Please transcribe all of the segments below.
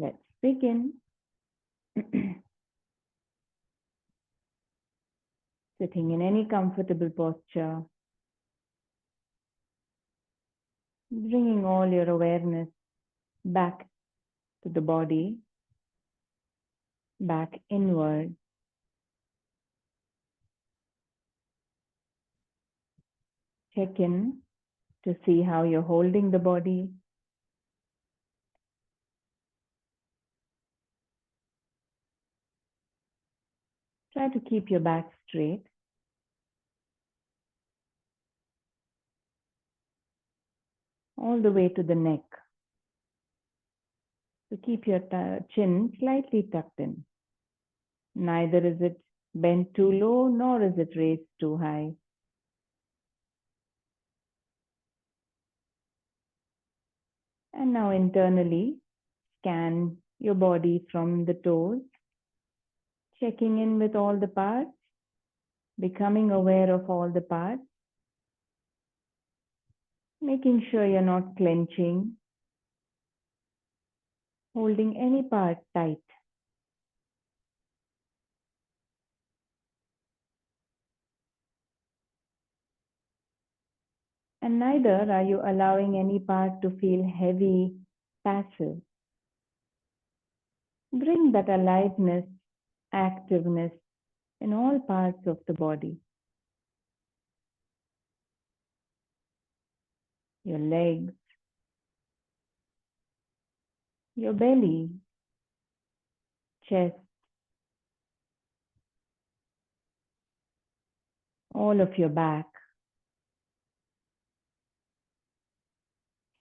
Let's begin. Sitting in any comfortable posture, bringing all your awareness back to the body, back inward. Check in to see how you're holding the body. Try to keep your back straight. All the way to the neck. So keep your chin slightly tucked in. Neither is it bent too low, nor is it raised too high. And now internally, scan your body from the toes, checking in with all the parts, becoming aware of all the parts, making sure you're not clenching, holding any part tight. And neither are you allowing any part to feel heavy, passive. Bring that aliveness, activeness in all parts of the body. Your legs, your belly, chest, all of your back,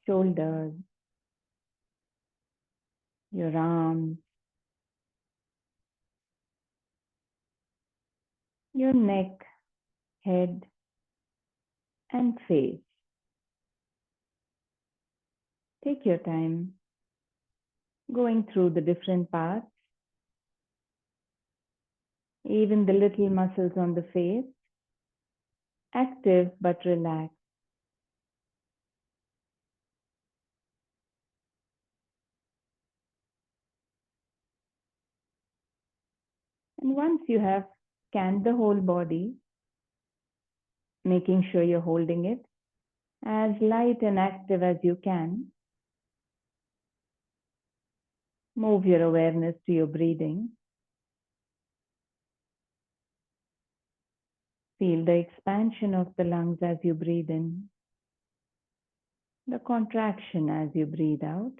shoulders, your arms, your neck, head, and face. Take your time going through the different parts, even the little muscles on the face, active but relaxed. And once you have scanned the whole body, making sure you're holding it as light and active as you can, move your awareness to your breathing. Feel the expansion of the lungs as you breathe in, the contraction as you breathe out.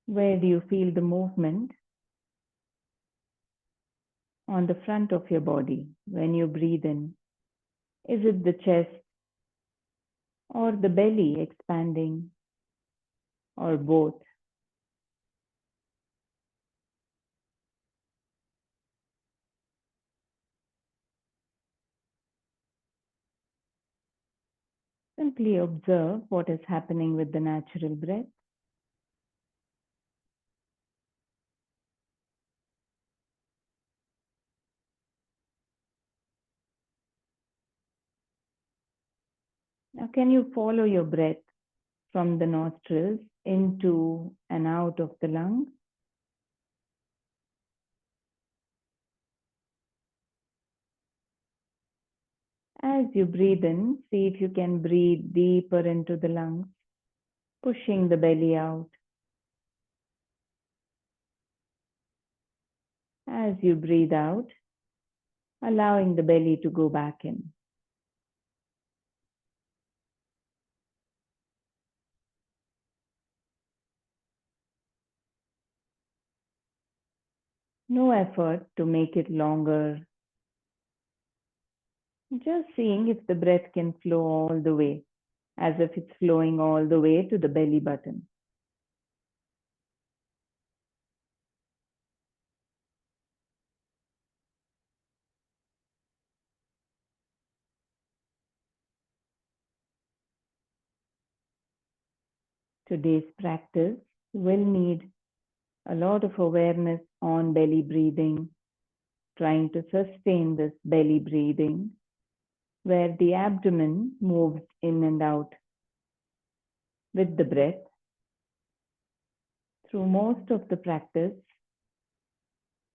Where do you feel the movement? On the front of your body when you breathe in. Is it the chest or the belly expanding or both? Simply observe what is happening with the natural breath. Now, can you follow your breath from the nostrils into and out of the lungs? As you breathe in, see if you can breathe deeper into the lungs, pushing the belly out. As you breathe out, allowing the belly to go back in. No effort to make it longer. Just seeing if the breath can flow all the way, as if it's flowing all the way to the belly button. Today's practice will need a lot of awareness on belly breathing, trying to sustain this belly breathing, where the abdomen moves in and out with the breath. Through most of the practice,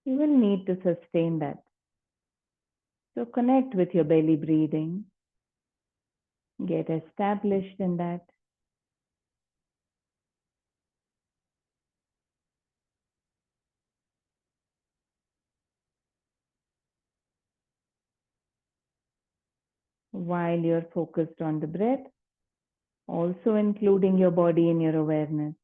you will need to sustain that. So connect with your belly breathing. Get established in that. While you're focused on the breath, also including your body in your awareness.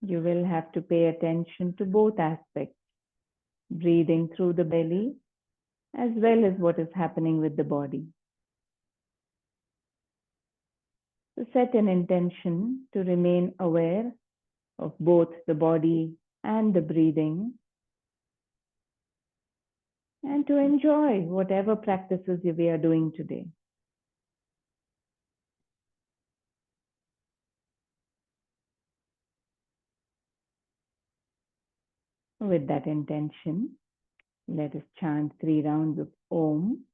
You will have to pay attention to both aspects, breathing through the belly as well as what is happening with the body. So set an intention to remain aware of both the body and the breathing, and to enjoy whatever practices we are doing today. With that intention, let us chant 3 rounds of Om.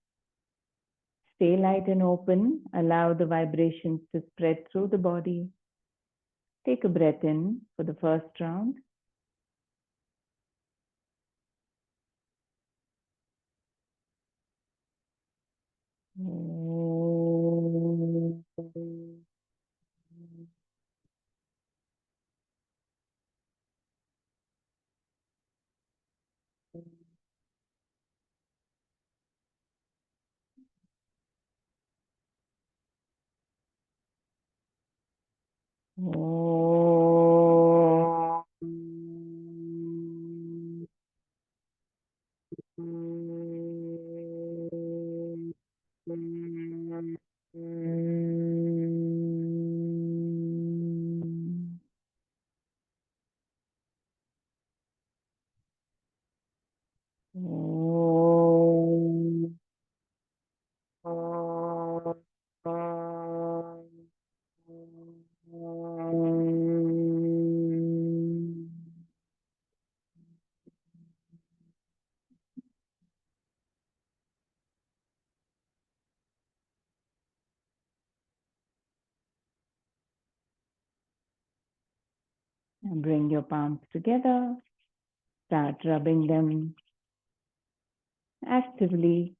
Stay light and open. Allow the vibrations to spread through the body. Take a breath in for the first round. And bring your palms together. Start rubbing them actively.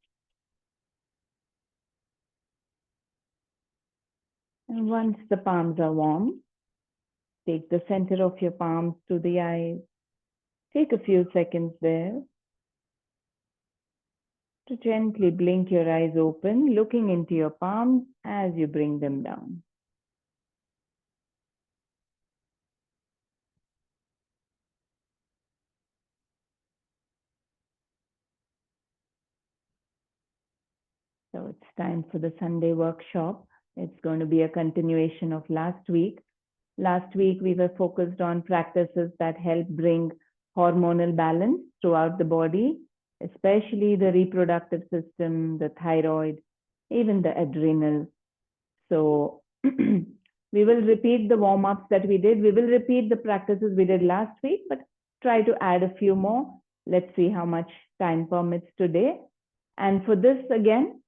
And once the palms are warm, take the center of your palms to the eyes. Take a few seconds there to gently blink your eyes open, looking into your palms as you bring them down. So it's time for the Sunday workshop. It's going to be a continuation of last week. Last week, we were focused on practices that help bring hormonal balance throughout the body, especially the reproductive system, the thyroid, even the adrenal. So we will repeat the warm-ups that we did. We will repeat the practices we did last week, but try to add a few more. Let's see how much time permits today. And for this, again,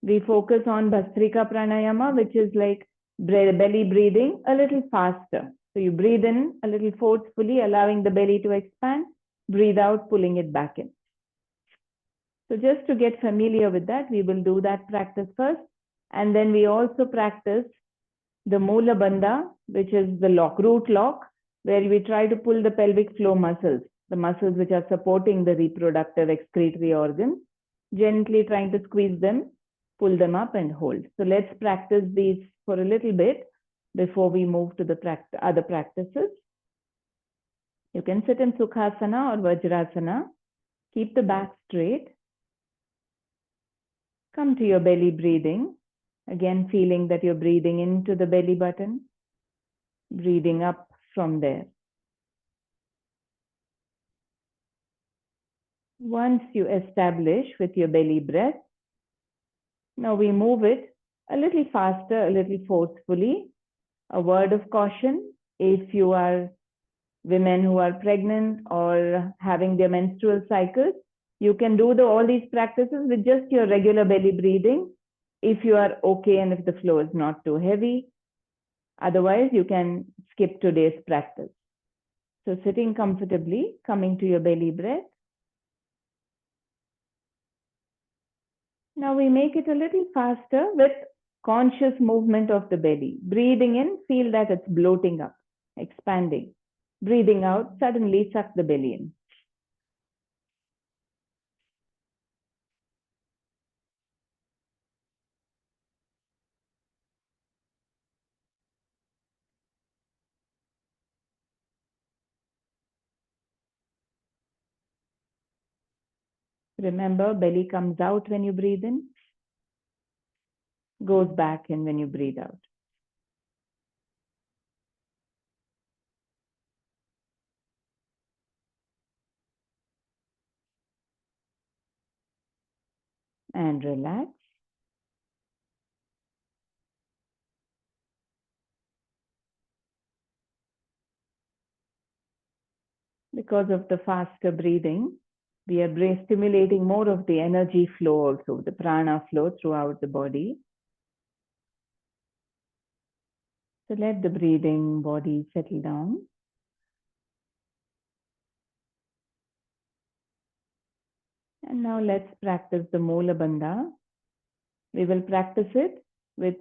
we focus on Bhastrika Pranayama, which is like belly breathing a little faster. So you breathe in a little forcefully, allowing the belly to expand. Breathe out, pulling it back in. So just to get familiar with that, we will do that practice first. And then we also practice the Mula Bandha, which is the root lock, where we try to pull the pelvic floor muscles, the muscles which are supporting the reproductive excretory organs, gently trying to squeeze them, pull them up and hold. So let's practice these for a little bit before we move to the other practices. You can sit in Sukhasana or Vajrasana. Keep the back straight. Come to your belly breathing. Again, feeling that you're breathing into the belly button, breathing up from there. Once you establish with your belly breath, now we move it a little faster, a little forcefully. A word of caution, If you are women who are pregnant or having their menstrual cycles, you can do all these practices with just your regular belly breathing if you are okay and if the flow is not too heavy. Otherwise, you can skip today's practice. So sitting comfortably, coming to your belly breath. Now we make it a little faster with conscious movement of the belly. Breathing in, feel that it's bloating up, expanding. Breathing out, suddenly suck the belly in. Remember, belly comes out when you breathe in, goes back in when you breathe out. And relax. Because of the faster breathing, we are stimulating more of the energy flow also, the prana flow throughout the body. So let the breathing body settle down. And now let's practice the Mula Bandha. We will practice it with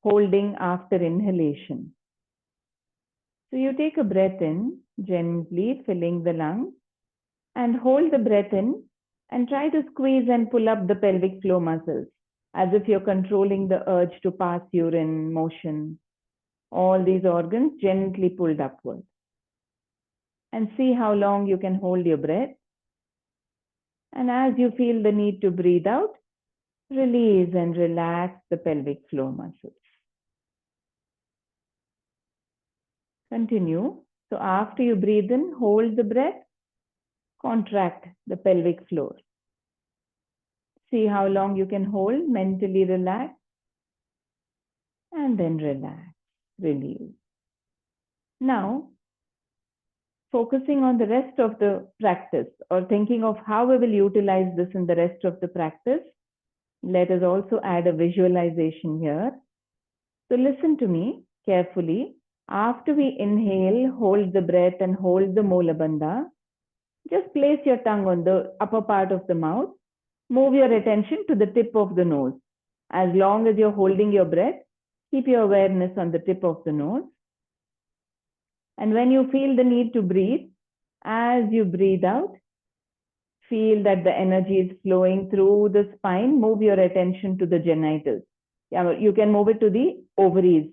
holding after inhalation. So you take a breath in, gently filling the lungs, and hold the breath in and try to squeeze and pull up the pelvic floor muscles as if you're controlling the urge to pass urine, motion. All these organs gently pulled upward. And see how long you can hold your breath. And as you feel the need to breathe out, release and relax the pelvic floor muscles. Continue. So after you breathe in, hold the breath, contract the pelvic floor. See how long you can hold, mentally relax, and then relax, release. Now, focusing on the rest of the practice or thinking of how we will utilize this in the rest of the practice, let us also add a visualization here. So listen to me carefully. After we inhale, hold the breath and hold the Mula Bandha. Just place your tongue on the upper part of the mouth. Move your attention to the tip of the nose. As long as you're holding your breath, keep your awareness on the tip of the nose. And when you feel the need to breathe, as you breathe out, feel that the energy is flowing through the spine. Move your attention to the genitals. You can move it to the ovaries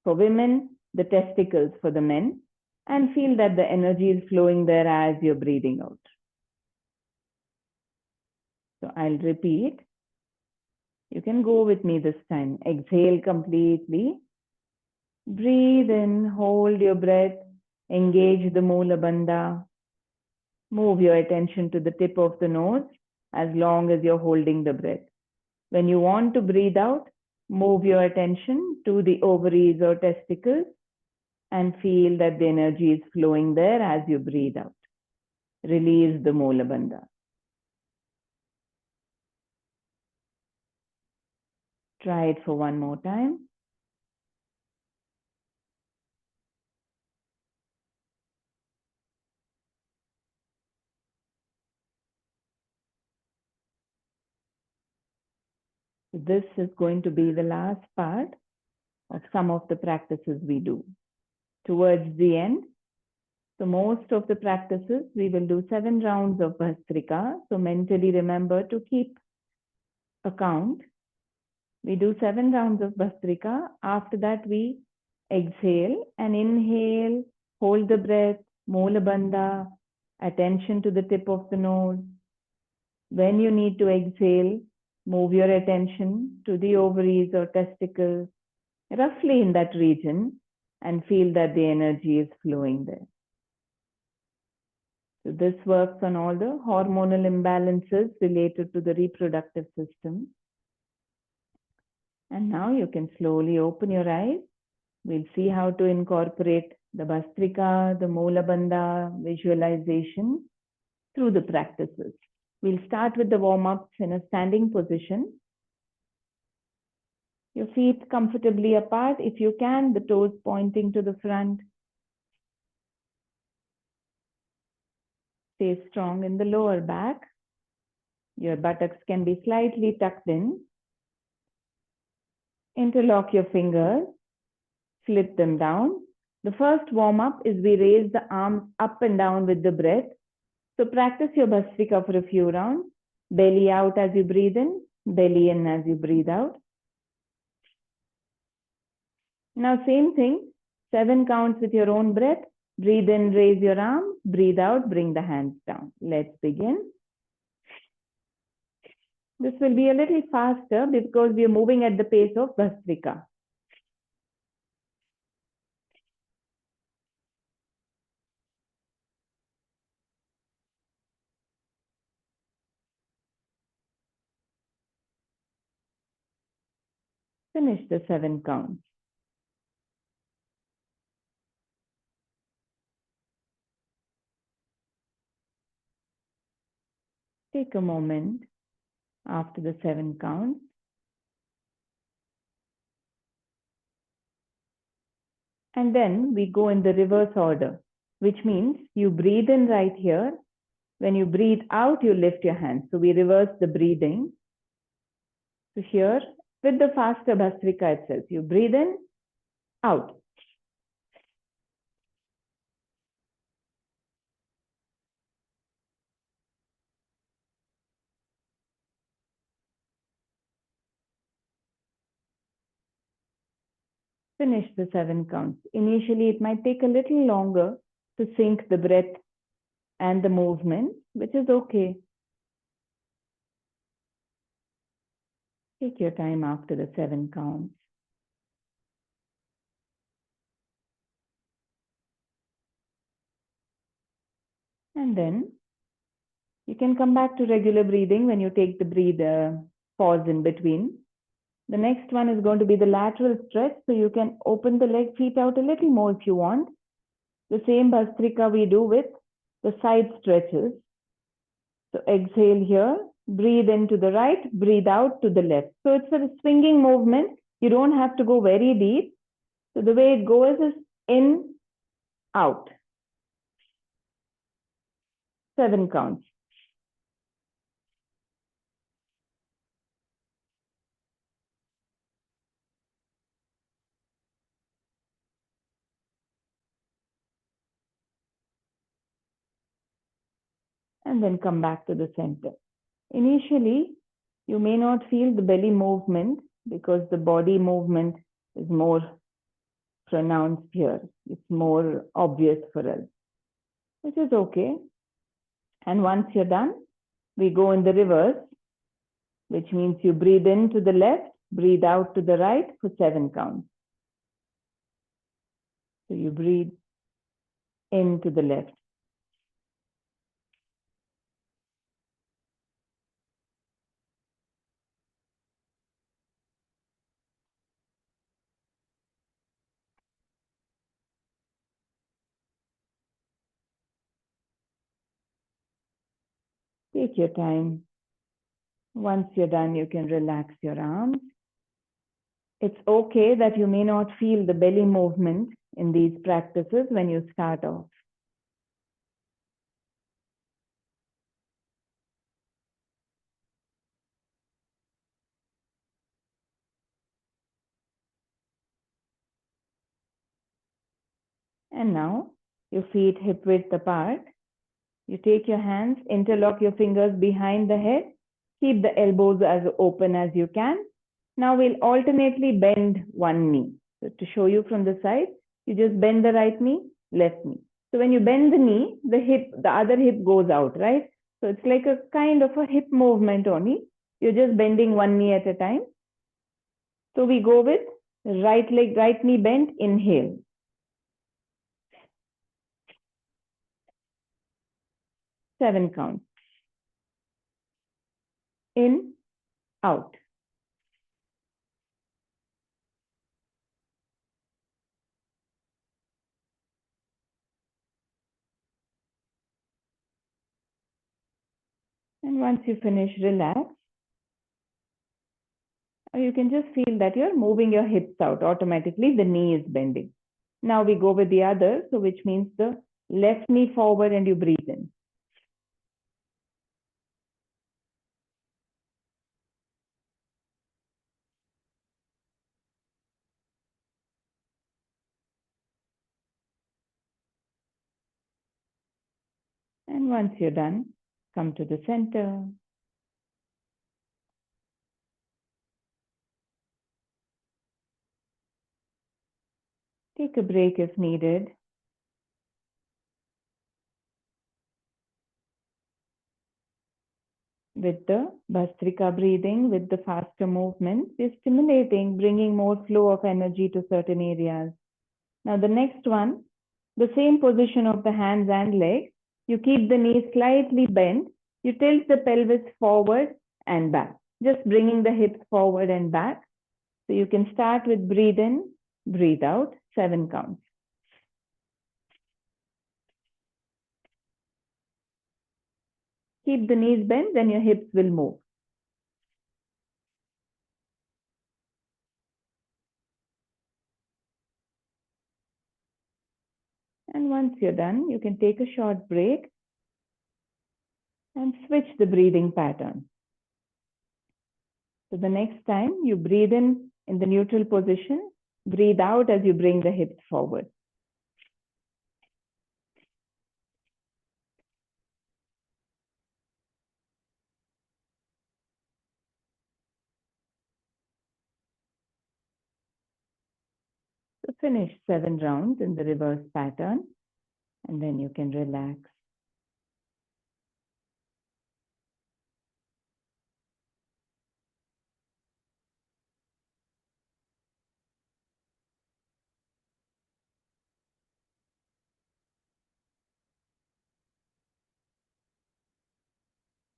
for women, the testicles for the men, and feel that the energy is flowing there as you're breathing out. So I'll repeat. You can go with me this time. Exhale completely. Breathe in, hold your breath, engage the Mula Bandha. Move your attention to the tip of the nose as long as you're holding the breath. When you want to breathe out, move your attention to the ovaries or testicles and feel that the energy is flowing there as you breathe out. Release the Mula Bandha. Try it for one more time. This is going to be the last part of some of the practices we do. Towards the end, so most of the practices, we will do 7 rounds of Bhastrika. So mentally remember to keep a count. We do 7 rounds of Bhastrika. After that, we exhale and inhale, hold the breath, Mula Bandha, attention to the tip of the nose. When you need to exhale, move your attention to the ovaries or testicles, roughly in that region, and feel that the energy is flowing there. So this works on all the hormonal imbalances related to the reproductive system. And now you can slowly open your eyes. We'll see how to incorporate the Bhastrika, the Mula Bandha visualization through the practices. We'll start with the warm-ups in a standing position. Your feet comfortably apart. If you can, the toes pointing to the front. Stay strong in the lower back. Your buttocks can be slightly tucked in. Interlock your fingers. Flip them down. The first warm-up is we raise the arms up and down with the breath. So practice your Bhastrika for a few rounds. Belly out as you breathe in, belly in as you breathe out. Now same thing, 7 counts with your own breath. Breathe in, raise your arms. Breathe out, bring the hands down. Let's begin. This will be a little faster because we are moving at the pace of Bhastrika. Finish the 7 counts. Take a moment after the 7 counts. And then we go in the reverse order, which means you breathe in right here. When you breathe out, you lift your hands. So we reverse the breathing. So here, with the faster Bhastrika itself, you breathe in, out. Finish the 7 counts. Initially, it might take a little longer to sync the breath and the movement, which is okay. Take your time after the 7 counts. And then you can come back to regular breathing when you take the pause in between. The next one is going to be the lateral stretch. So you can open the leg, feet out a little more if you want. The same Bhastrika we do with the side stretches. So exhale here, breathe into the right, breathe out to the left. So it's a swinging movement. You don't have to go very deep. So the way it goes is in, out. 7 counts. And then come back to the center. Initially, you may not feel the belly movement because the body movement is more pronounced here. It's more obvious for us, which is okay. And once you're done, we go in the reverse, which means you breathe in to the left, breathe out to the right for 7 counts. So you breathe in to the left. Take your time. Once you're done, you can relax your arms. It's okay that you may not feel the belly movement in these practices when you start off. And now, your feet hip width apart. You take your hands, interlock your fingers behind the head. Keep the elbows as open as you can. Now we'll alternately bend one knee. So to show you from the side, you just bend the right knee, left knee. So when you bend the knee, the other hip goes out, right? So it's like a kind of a hip movement only. You're just bending one knee at a time. So we go with right leg, right knee bent, inhale. 7 counts. In, out. And once you finish, relax. Or you can just feel that you're moving your hips out automatically, the knee is bending. Now we go with the other, so which means the left knee forward and you breathe in. And once you're done, come to the center. Take a break if needed. With the Bhastrika breathing, with the faster movement, we're stimulating, bringing more flow of energy to certain areas. Now the next one, the same position of the hands and legs. You keep the knees slightly bent. You tilt the pelvis forward and back, just bringing the hips forward and back. So you can start with breathe in, breathe out, 7 counts. Keep the knees bent, then your hips will move. And once you're done, you can take a short break and switch the breathing pattern. So the next time you breathe in the neutral position, breathe out as you bring the hips forward. So finish 7 rounds in the reverse pattern, and then you can relax.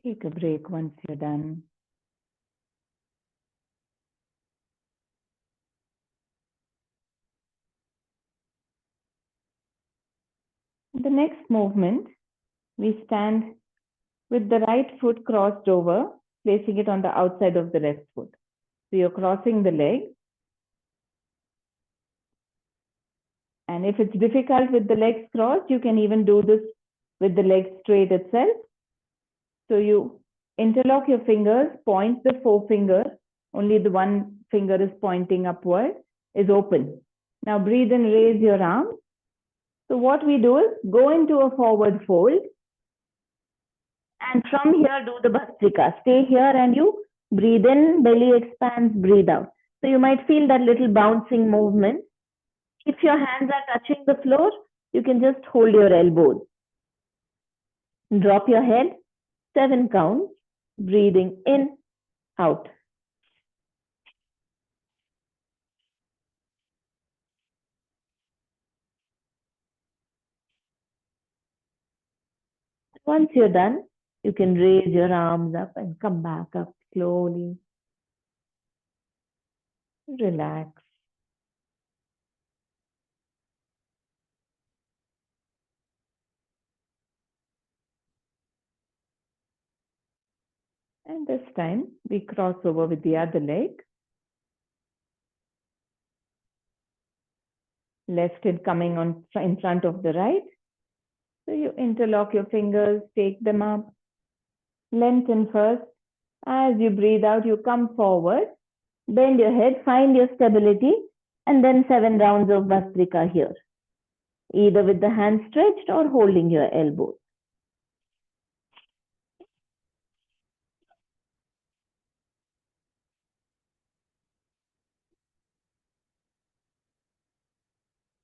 Take a break once you're done. The next movement, we stand with the right foot crossed over, placing it on the outside of the left foot. So you're crossing the leg. And if it's difficult with the legs crossed, you can even do this with the legs straight itself. So you interlock your fingers, point the forefinger, only the one finger is pointing upward, is open. Now breathe and raise your arm. So what we do is go into a forward fold. And from here, do the Bhastrika. Stay here and you breathe in, belly expands, breathe out. So you might feel that little bouncing movement. If your hands are touching the floor, you can just hold your elbows. Drop your head, 7 counts, breathing in, out. Once you're done, you can raise your arms up and come back up slowly. Relax. And this time, we cross over with the other leg. Left hip coming on in front of the right. So you interlock your fingers, take them up. Lengthen first. As you breathe out, you come forward. Bend your head, find your stability, and then 7 rounds of Bhastrika here. Either with the hands stretched or holding your elbows.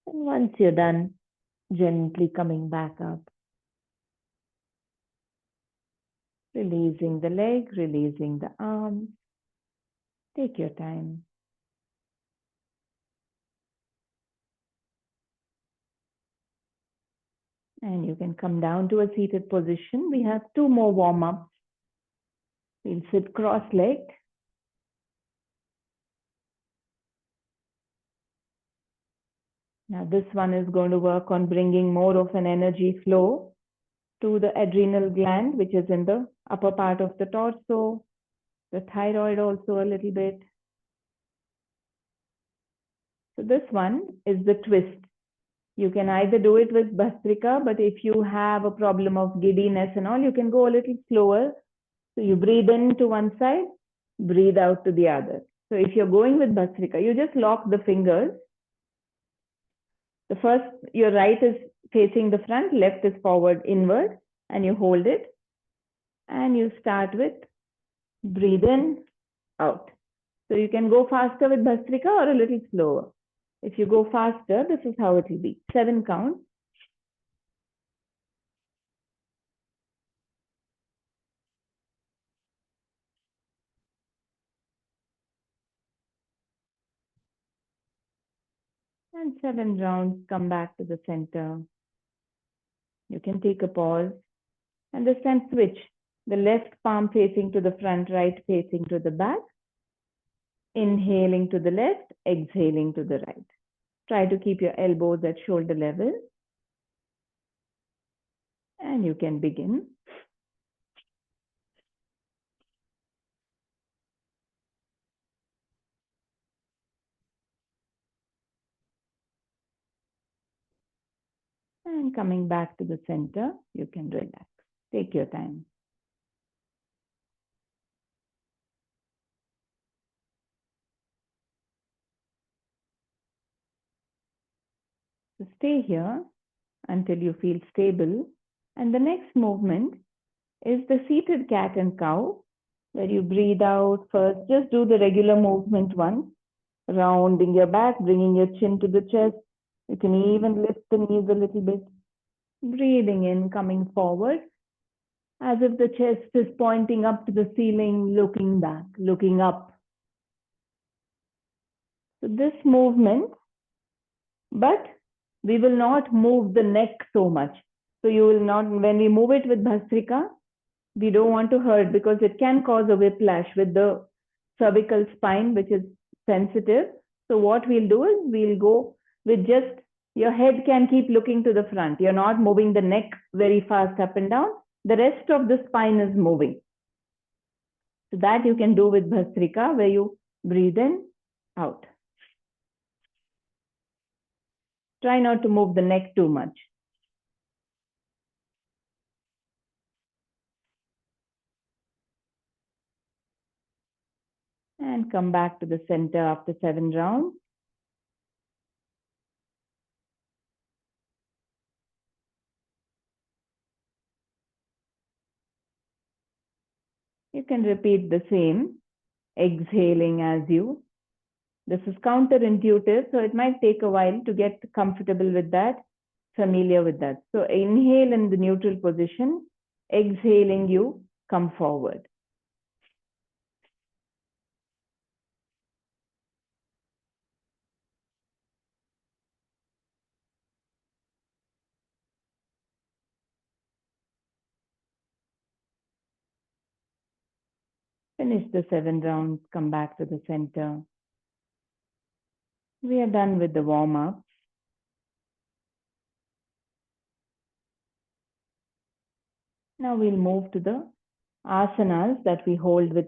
And once you're done, gently coming back up. Releasing the leg, releasing the arms. Take your time. And you can come down to a seated position. We have 2 more warm-ups. We'll sit cross-legged. Now this one is going to work on bringing more of an energy flow to the adrenal gland, which is in the upper part of the torso, the thyroid also a little bit. So this one is the twist. You can either do it with Bhastrika, but if you have a problem of giddiness and all, you can go a little slower. So you breathe in to one side, breathe out to the other. So if you're going with Bhastrika, you just lock the fingers. The first, your right is facing the front, left is forward, inward, and you hold it. And you start with breathe in, out. So you can go faster with Bhastrika or a little slower. If you go faster, this is how it will be. 7 counts. And 7 rounds, come back to the center. You can take a pause and this time switch. The left palm facing to the front, right facing to the back. Inhaling to the left, exhaling to the right. Try to keep your elbows at shoulder level. And you can begin. And coming back to the center, you can relax. Take your time. So stay here until you feel stable. And the next movement is the seated cat and cow, where you breathe out first. Just do the regular movement once, rounding your back, bringing your chin to the chest. You can even lift the knees a little bit. Breathing in, coming forward, as if the chest is pointing up to the ceiling, looking back, looking up. So this movement, but we will not move the neck so much. So you will not, when we move it with Bhastrika, we don't want to hurt because it can cause a whiplash with the cervical spine, which is sensitive. So what we'll do is we'll go with just your head can keep looking to the front. You're not moving the neck very fast up and down. The rest of the spine is moving. So that you can do with Bhastrika, where you breathe in, out. Try not to move the neck too much. And come back to the center after 7 rounds. You can repeat the same, exhaling as you. This is counterintuitive, so it might take a while to get comfortable with that, familiar with that. So inhale in the neutral position, exhaling you come forward. Finish the 7 rounds, come back to the center. We are done with the warm-up. Now we'll move to the asanas that we hold with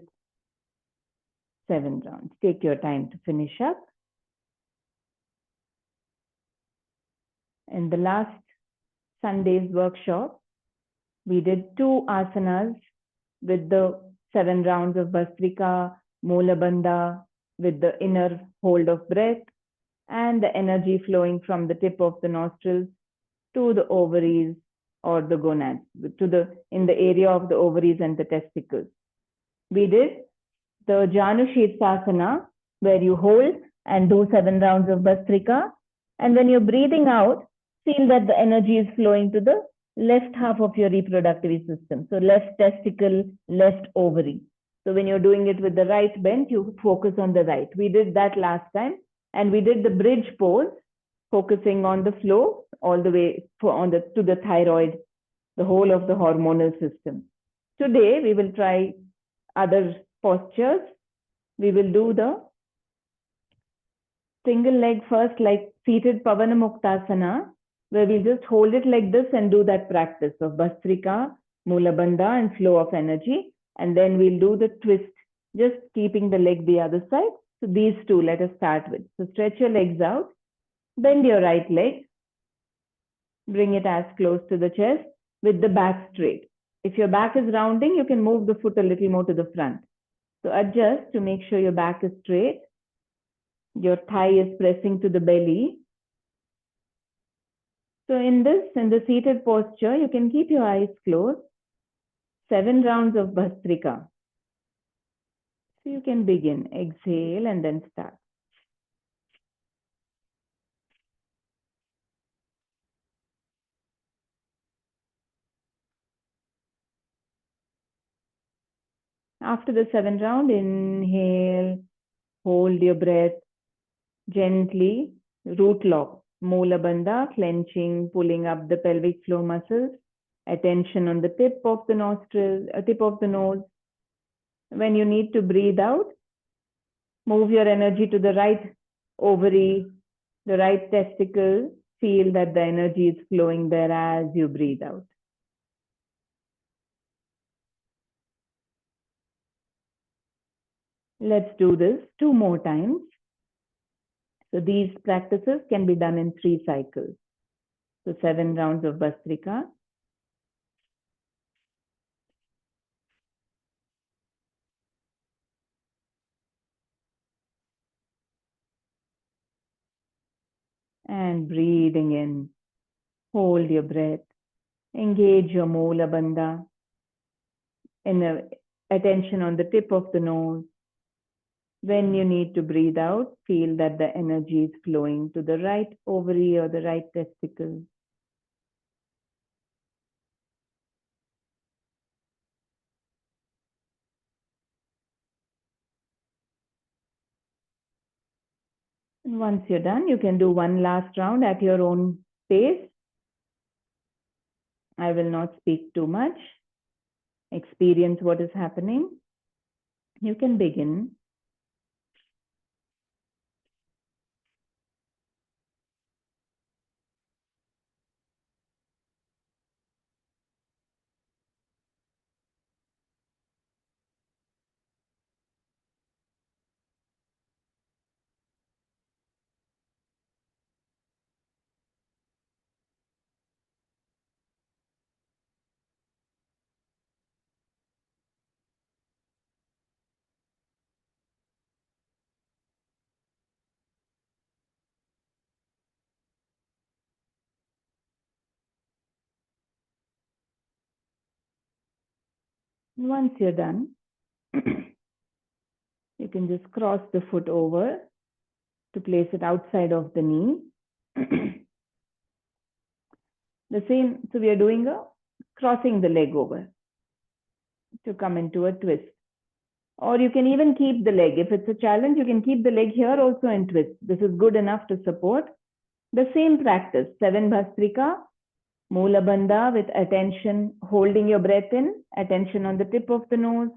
7 rounds. Take your time to finish up. In the last Sunday's workshop, we did 2 asanas with the 7 rounds of Bhastrika, Mula Bandha, with the inner hold of breath and the energy flowing from the tip of the nostrils to the ovaries or the gonads, in the area of the ovaries and the testicles. We did the Janushirasana, where you hold and do 7 rounds of Bhastrika. And when you're breathing out, feel that the energy is flowing to the left half of your reproductive system. So left testicle, left ovary. So when you're doing it with the right bend, you focus on the right. We did that last time. And we did the bridge pose, focusing on the flow all the way to the thyroid, the whole of the hormonal system. Today, we will try other postures. We will do the single leg first, like seated Pavanamuktasana, where we just hold it like this and do that practice of Bhastrika, Mula Bandha and flow of energy. And then we'll do the twist, just keeping the leg the other side. So these two, let us start with. So stretch your legs out, bend your right leg, bring it as close to the chest with the back straight. If your back is rounding, you can move the foot a little more to the front. So adjust to make sure your back is straight. Your thigh is pressing to the belly. So in the seated posture, you can keep your eyes closed. 7 rounds of Bhastrika. So you can begin, exhale and then start. After the 7th round, inhale, hold your breath, gently root lock, Mula Bandha, clenching, pulling up the pelvic floor muscles, attention on the tip of the nostril, tip of the nose. When you need to breathe out, move your energy to the right ovary, the right testicle, feel that the energy is flowing there as you breathe out. Let's do this 2 more times. So these practices can be done in 3 cycles. So 7 rounds of Bhastrika. And breathing in, hold your breath, engage your Mula Bandha, attention on the tip of the nose. When you need to breathe out, feel that the energy is flowing to the right ovary or the right testicle. And once you're done, you can do one last round at your own pace. I will not speak too much. Experience what is happening. You can begin. Once you're done, you can just cross the foot over to place it outside of the knee. The same, so we are doing a crossing the leg over to come into a twist. Or you can even keep the leg. If it's a challenge, you can keep the leg here also and twist. This is good enough to support. The same practice, 7 Bhastrika, Mula Bandha with attention, holding your breath in, attention on the tip of the nose,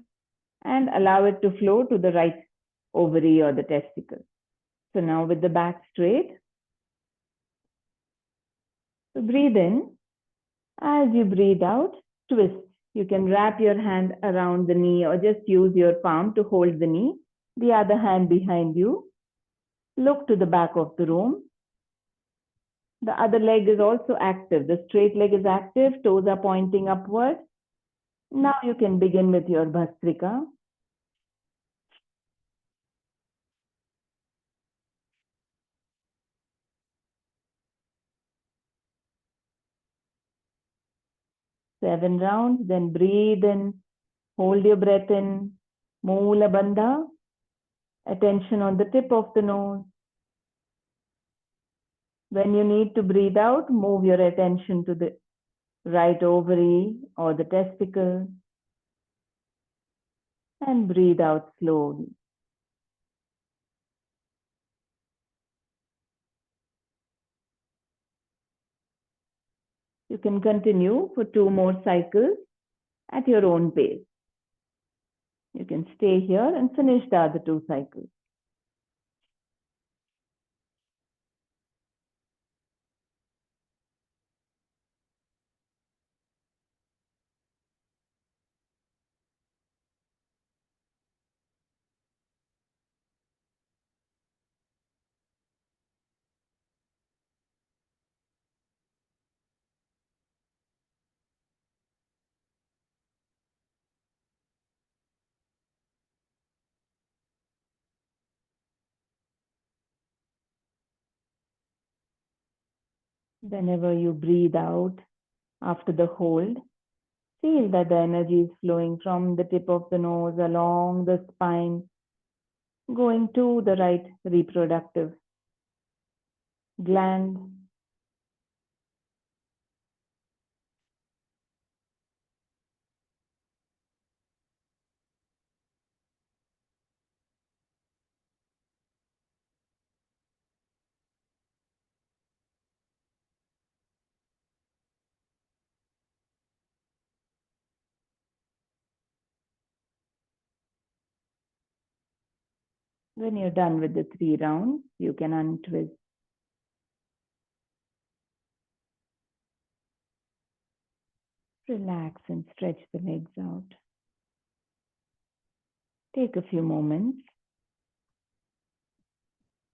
and allow it to flow to the right ovary or the testicle. So now with the back straight, so breathe in. As you breathe out, twist. You can wrap your hand around the knee or just use your palm to hold the knee, the other hand behind you. Look to the back of the room. The other leg is also active. The straight leg is active, toes are pointing upward. Now you can begin with your Bhastrika. Seven rounds, then breathe in, hold your breath in, Mula Bandha, attention on the tip of the nose. When you need to breathe out, move your attention to the right ovary or the testicle and breathe out slowly. You can continue for 2 more cycles at your own pace. You can stay here and finish the other 2 cycles. Whenever you breathe out after the hold, feel that the energy is flowing from the tip of the nose along the spine, going to the right reproductive gland. When you're done with the 3 rounds, you can untwist. Relax and stretch the legs out. Take a few moments.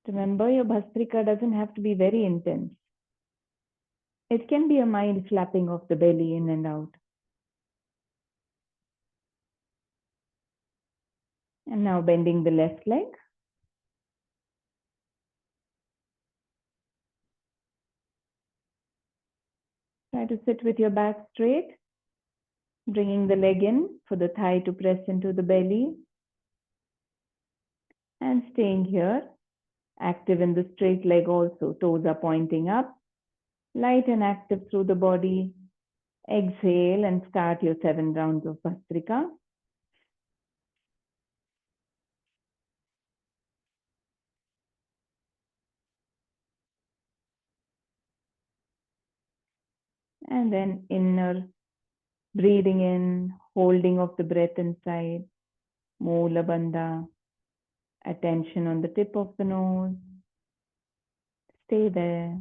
Remember, your Bhastrika doesn't have to be very intense. It can be a mild flapping of the belly in and out. And now bending the left leg. Try to sit with your back straight, bringing the leg in for the thigh to press into the belly. And staying here, active in the straight leg also. Toes are pointing up, light and active through the body. Exhale and start your 7 rounds of Bhastrika. And then inner breathing in, holding of the breath inside, Mula Bandha, attention on the tip of the nose. Stay there.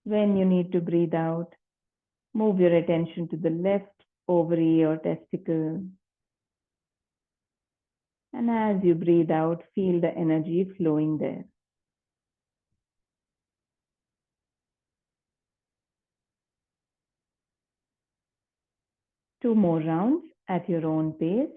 When you need to breathe out, move your attention to the left ovary or testicle. And as you breathe out, feel the energy flowing there. Two more rounds at your own pace.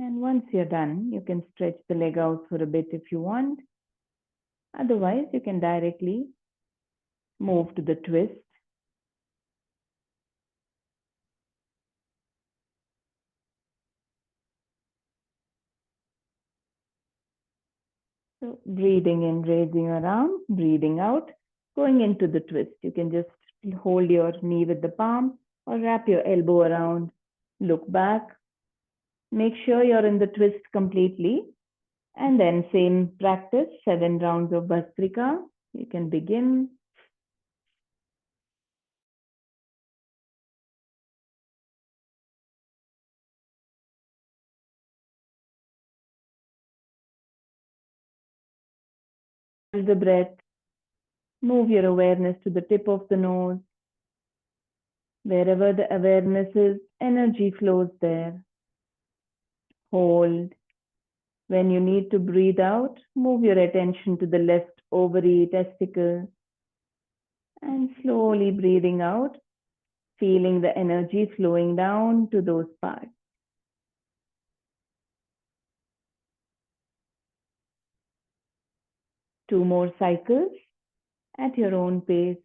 And once you're done, you can stretch the leg out for a bit if you want. Otherwise, you can directly move to the twist. So breathing in, raising your arm, breathing out, going into the twist. You can just hold your knee with the palm or wrap your elbow around, look back. Make sure you're in the twist completely. And then same practice, 7 rounds of Bhastrika. You can begin. Hold the breath. Move your awareness to the tip of the nose. Wherever the awareness is, energy flows there. Hold. When you need to breathe out, move your attention to the left ovary, testicle, and slowly breathing out, feeling the energy flowing down to those parts. Two more cycles at your own pace.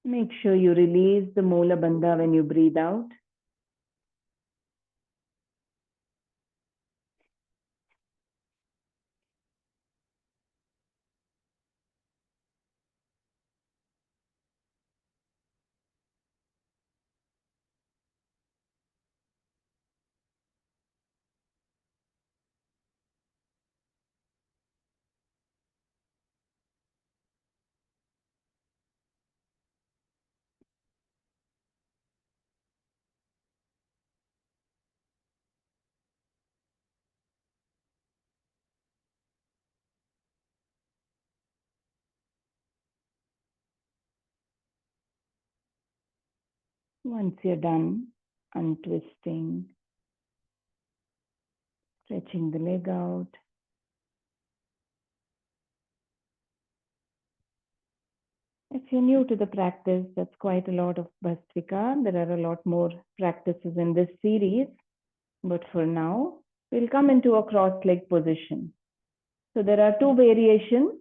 Make sure you release the Mula Bandha when you breathe out. Once you're done, untwisting, stretching the leg out. If you're new to the practice, that's quite a lot of Bhastrika. There are a lot more practices in this series. But for now, we'll come into a cross-leg position. So there are two variations.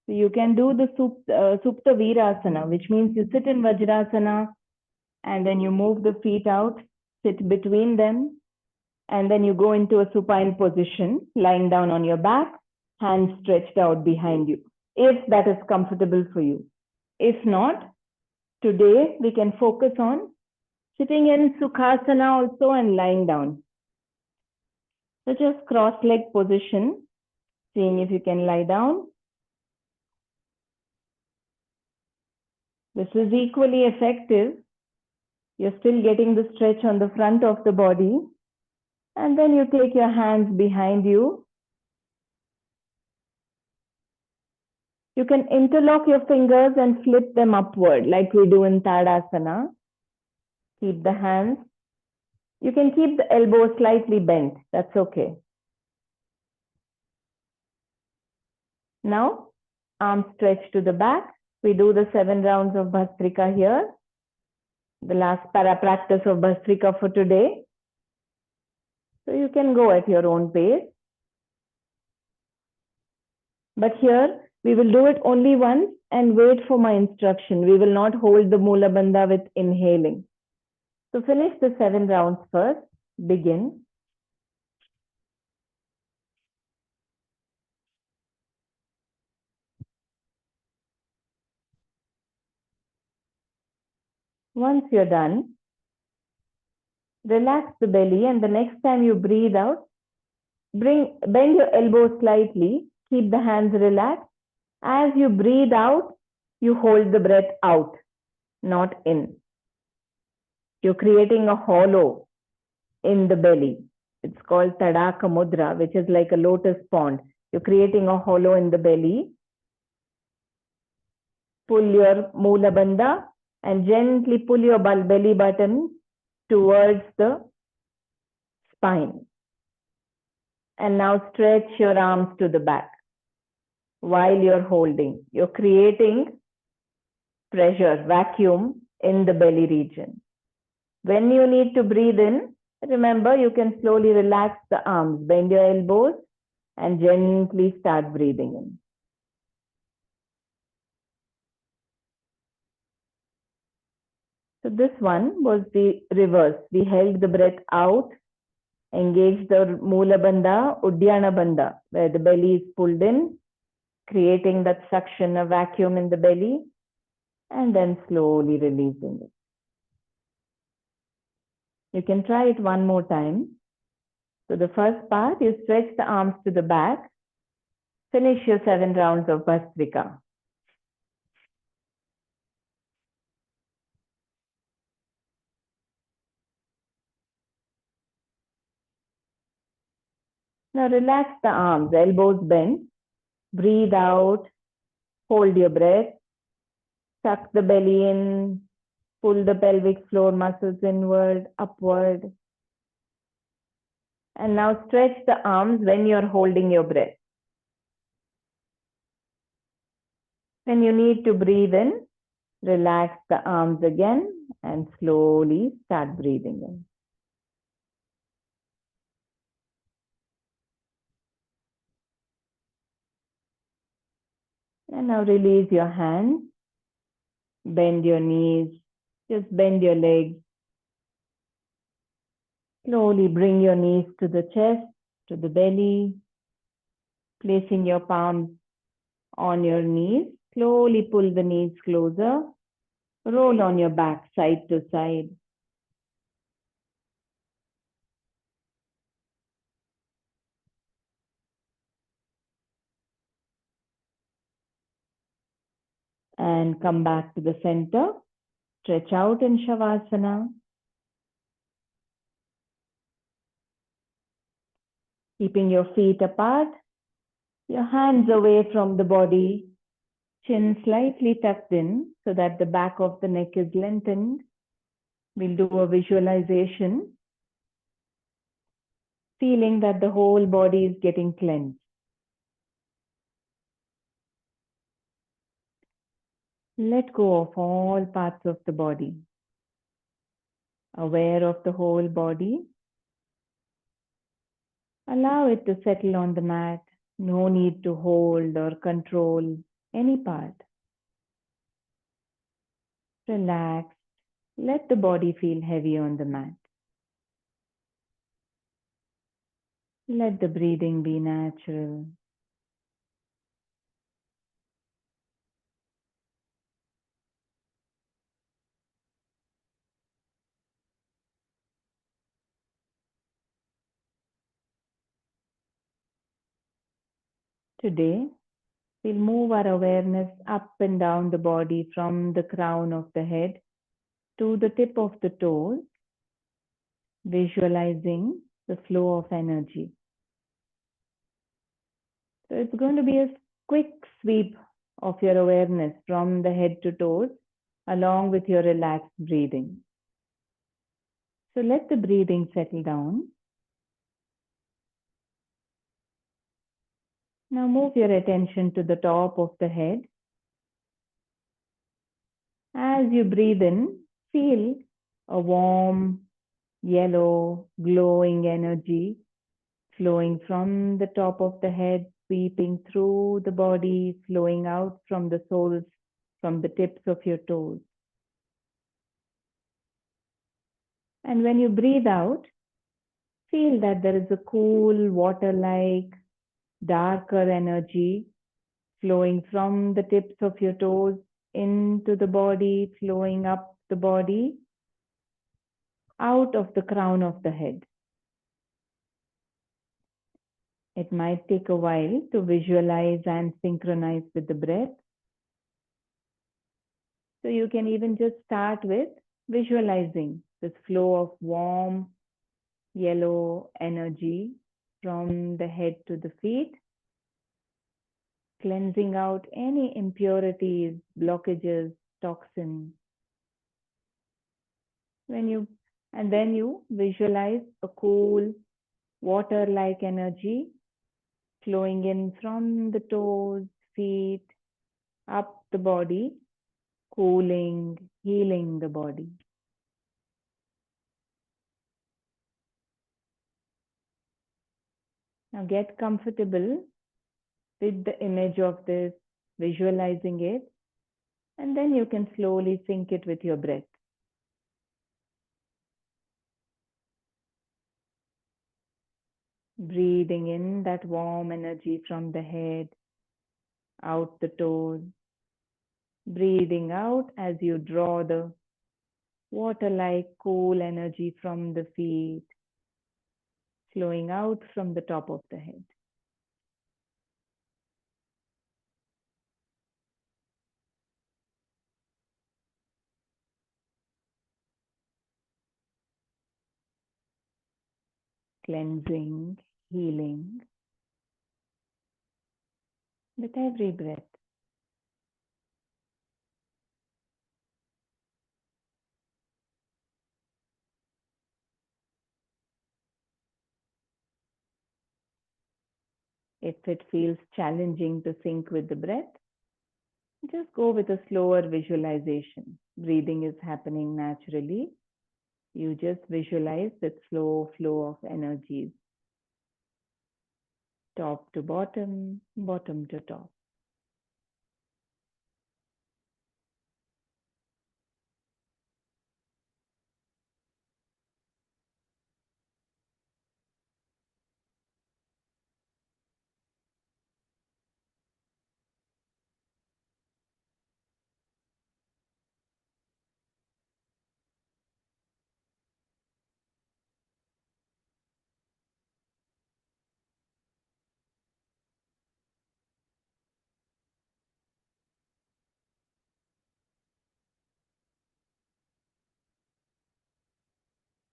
So you can do the Supta Virasana, which means you sit in Vajrasana and then you move the feet out, sit between them, and then you go into a supine position, lying down on your back, hands stretched out behind you, if that is comfortable for you. If not, today we can focus on sitting in Sukhasana also and lying down. So just cross-leg position, seeing if you can lie down. This is equally effective. You're still getting the stretch on the front of the body. And then you take your hands behind you. You can interlock your fingers and flip them upward like we do in Tadasana. Keep the hands. You can keep the elbows slightly bent. That's okay. Now, arms stretched to the back. We do the 7 rounds of Bhastrika here. The last para practice of Bhastrika for today. So you can go at your own pace. But here, we will do it only once and wait for my instruction. We will not hold the Mula Bandha with inhaling. So finish the 7 rounds first. Begin. Once you're done, relax the belly, and the next time you breathe out, bend your elbows slightly, keep the hands relaxed. As you breathe out, you hold the breath out, not in. You're creating a hollow in the belly. It's called Tadaka Mudra, which is like a lotus pond. You're creating a hollow in the belly. Pull your Mula Bandha and gently pull your belly button towards the spine. And now stretch your arms to the back while you're holding. You're creating pressure, vacuum in the belly region. When you need to breathe in, remember you can slowly relax the arms, bend your elbows, and gently start breathing in. So this one was the reverse. We held the breath out, engaged the Mula Bandha, Uddiyana Bandha, where the belly is pulled in, creating that suction, a vacuum in the belly, and then slowly releasing it. You can try it one more time. So the first part, you stretch the arms to the back, finish your 7 rounds of Bhastrika. Now relax the arms, elbows bent, breathe out, hold your breath, suck the belly in, pull the pelvic floor muscles inward, upward. And now stretch the arms when you're holding your breath. When you need to breathe in, relax the arms again and slowly start breathing in. And now release your hands. Bend your knees. Just bend your legs. Slowly bring your knees to the chest, to the belly. Placing your palms on your knees. Slowly pull the knees closer. Roll on your back side to side. And come back to the center. Stretch out in Shavasana. Keeping your feet apart. Your hands away from the body. Chin slightly tucked in so that the back of the neck is lengthened. We'll do a visualization, feeling that the whole body is getting cleansed. Let go of all parts of the body. Aware of the whole body. Allow it to settle on the mat. No need to hold or control any part. Relax. Let the body feel heavy on the mat. Let the breathing be natural. Today, we'll move our awareness up and down the body from the crown of the head to the tip of the toes, visualizing the flow of energy. So it's going to be a quick sweep of your awareness from the head to toes along with your relaxed breathing. So let the breathing settle down. Now move your attention to the top of the head. As you breathe in, feel a warm, yellow, glowing energy flowing from the top of the head, sweeping through the body, flowing out from the soles, from the tips of your toes. And when you breathe out, feel that there is a cool, water-like, darker energy flowing from the tips of your toes into the body, flowing up the body, out of the crown of the head. It might take a while to visualize and synchronize with the breath. So you can even just start with visualizing this flow of warm, yellow energy from the head to the feet, cleansing out any impurities, blockages, toxins. And then you visualize a cool, water-like energy flowing in from the toes, feet, up the body, cooling, healing the body. Now get comfortable with the image of this, visualizing it, and then you can slowly sync it with your breath. Breathing in that warm energy from the head, out the toes. Breathing out as you draw the water-like cool energy from the feet, flowing out from the top of the head. Cleansing, healing with every breath. If it feels challenging to sync with the breath, just go with a slower visualization. Breathing is happening naturally. You just visualize that slow flow of energies, top to bottom, bottom to top.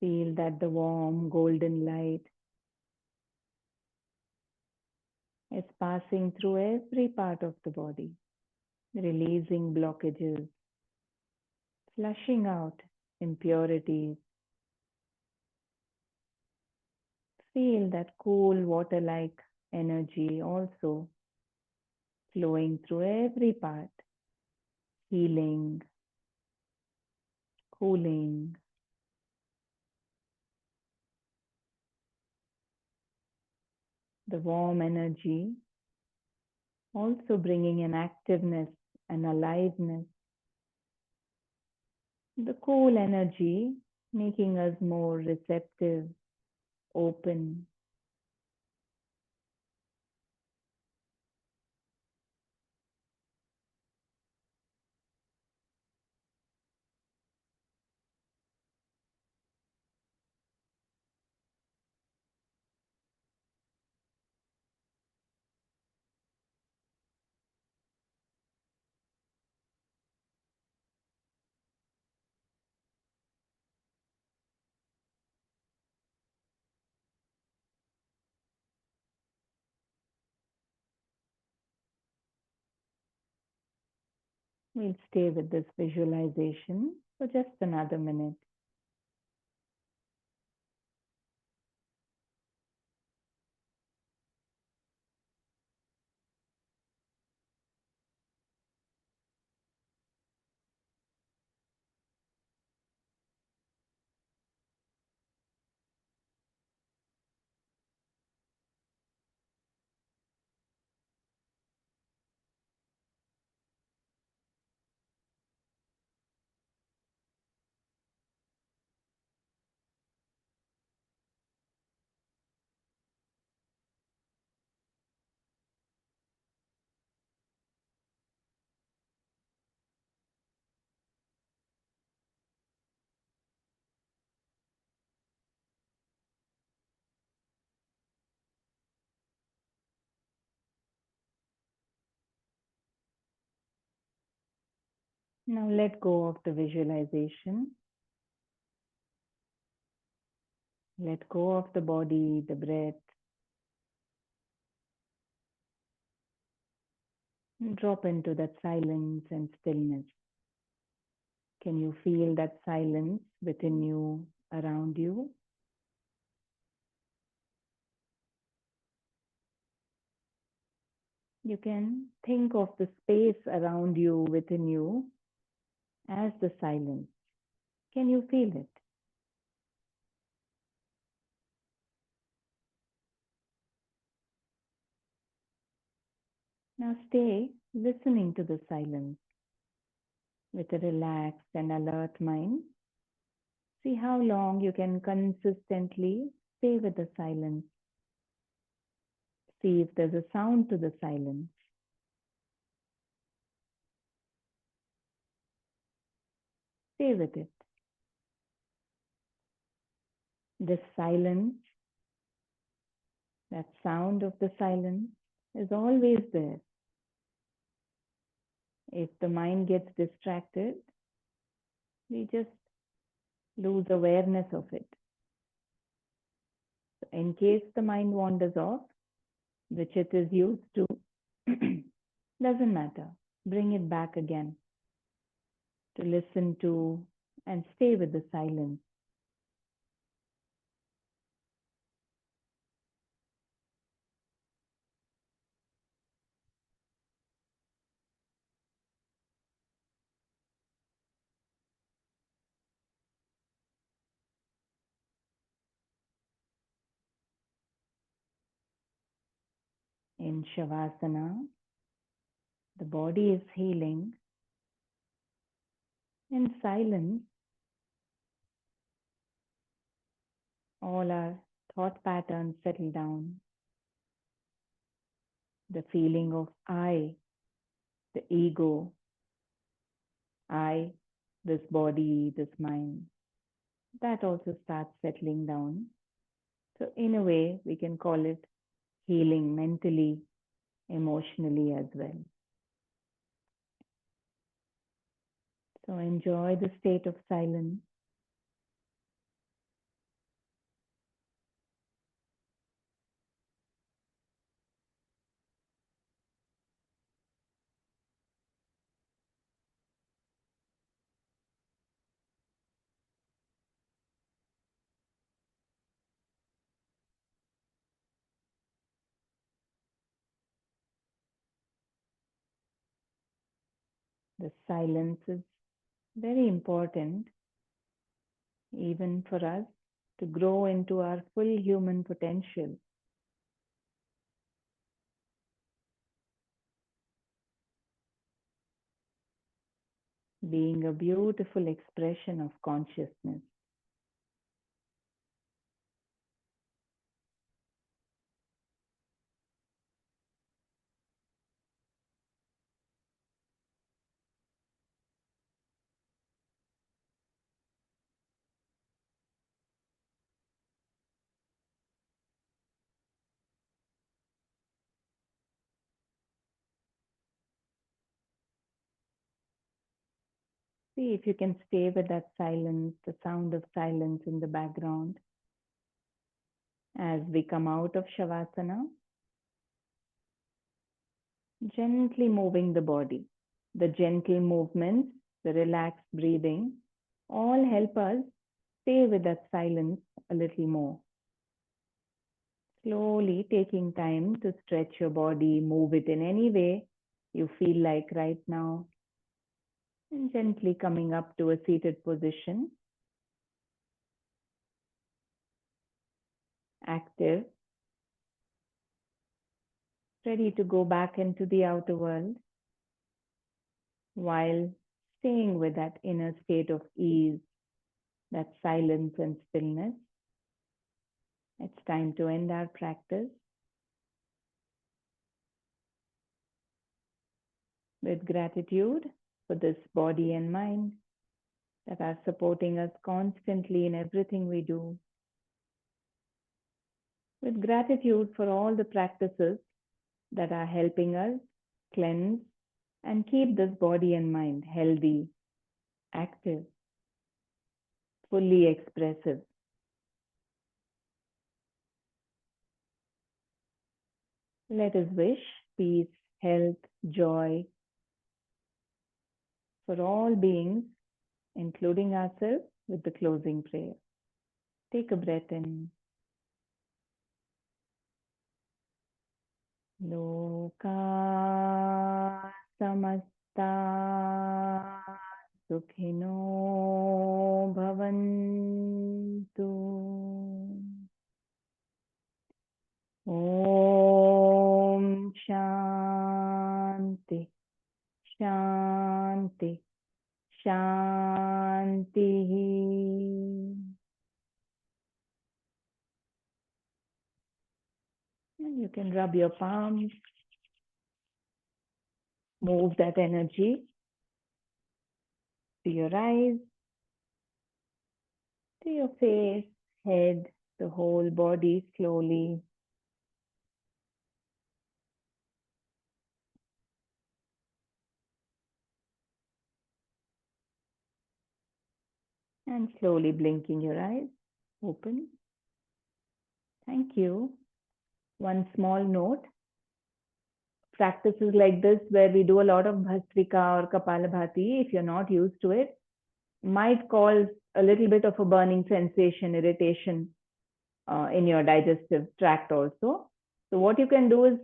Feel that the warm golden light is passing through every part of the body, releasing blockages, flushing out impurities. Feel that cool water-like energy also flowing through every part, healing, cooling. The warm energy also bringing an activeness and aliveness. The cool energy making us more receptive, open. We'll stay with this visualization for just another minute. Now let go of the visualization. Let go of the body, the breath. And drop into that silence and stillness. Can you feel that silence within you, around you? You can think of the space around you, within you, as the silence. Can you feel it? Now stay listening to the silence with a relaxed and alert mind. See how long you can consistently stay with the silence. See if there's a sound to the silence. Stay with it. This silence, that sound of the silence, is always there. If the mind gets distracted, we just lose awareness of it. So in case the mind wanders off, which it is used to, doesn't matter. Bring it back again to listen to and stay with the silence. In Shavasana, the body is healing. In silence, all our thought patterns settle down. The feeling of I, the ego, I, this body, this mind, that also starts settling down. So in a way, we can call it healing mentally, emotionally as well. So enjoy the state of silence. The silence is very important even for us to grow into our full human potential. Being a beautiful expression of consciousness. See if you can stay with that silence, the sound of silence in the background as we come out of Shavasana, gently moving the body. The gentle movements, the relaxed breathing, all help us stay with that silence a little more. Slowly taking time to stretch your body, move it in any way you feel like right now, and gently coming up to a seated position, active, ready to go back into the outer world while staying with that inner state of ease, that silence and stillness. It's time to end our practice with gratitude for this body and mind that are supporting us constantly in everything we do. With gratitude for all the practices that are helping us cleanse and keep this body and mind healthy, active, fully expressive. Let us wish peace, health, joy for all beings, including ourselves, with the closing prayer. Take a breath in. Loka samasta sukhino bhavantu. Om Shanti, Shanti, Shanti. And you can rub your palms, move that energy to your eyes, to your face, head, the whole body slowly. And slowly blinking your eyes, open. Thank you. One small note, practices like this where we do a lot of Bhastrika or Kapalabhati, if you're not used to it, might cause a little bit of a burning sensation, irritation in your digestive tract also. So what you can do is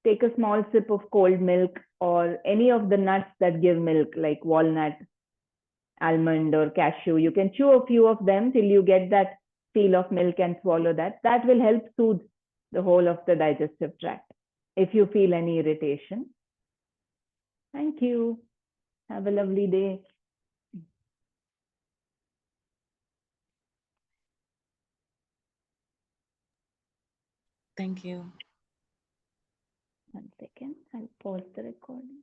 take a small sip of cold milk or any of the nuts that give milk, like walnut, almond, or cashew. You can chew a few of them till you get that feel of milk and swallow that. That will help soothe the whole of the digestive tract if you feel any irritation. Thank you. Have a lovely day. Thank you. 1 second. I'll pause the recording.